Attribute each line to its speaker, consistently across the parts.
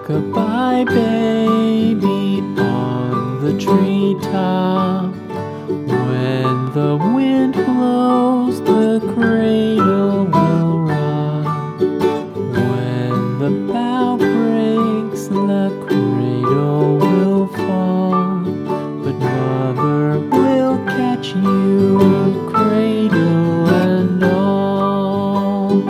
Speaker 1: Goodbye, baby, on the treetop. When the wind blows, the cradle will rock. When the bough breaks, the cradle will fall. But mother will catch you, cradle and all.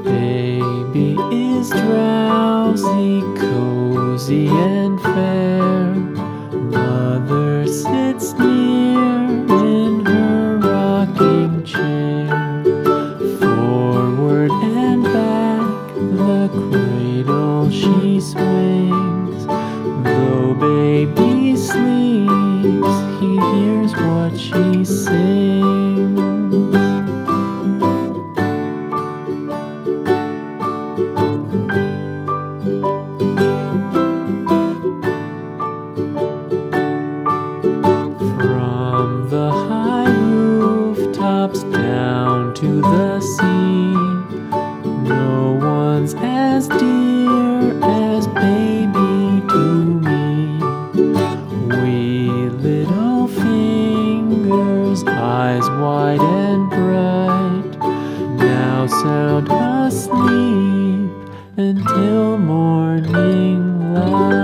Speaker 1: Baby is drowsy, cozy and fair. Mother sits near in her rocking chair. Forward and back, the cradle she swings. Though baby sleeps, he hears what she sings. morning light.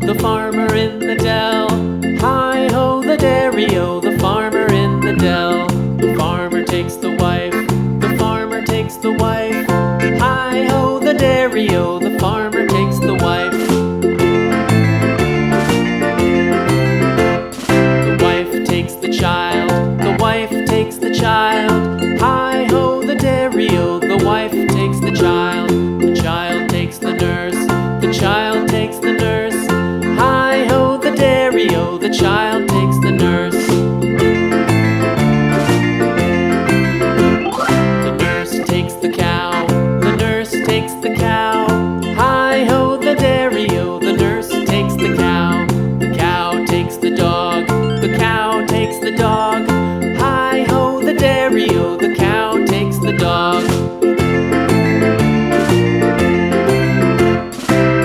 Speaker 1: The farmer in the dell, hi-ho the dairy-o, the farmer in the dell. The farmer takes the wife, the farmer takes the wife, hi-ho the dairy-o, the farmer takes the wife. The wife takes the child, the wife takes the child, hi-ho the dairy-o, the wife takes the child. The child takes the nurse, the child takes the nurse, hi-ho the dairy-o, the child takes the nurse. The nurse takes the cow, the nurse takes the cow, hi-ho the dairy-o, the nurse takes the cow. The cow takes the dog, the cow takes the dog, hi-ho the dairy-o, the cow takes the dog.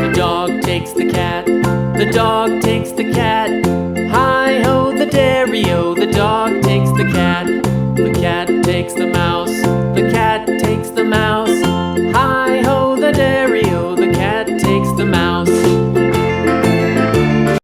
Speaker 1: The dog takes the cat, the dog takes the cat, hi-ho the dairy-o, the dog takes the cat. The cat takes the mouse,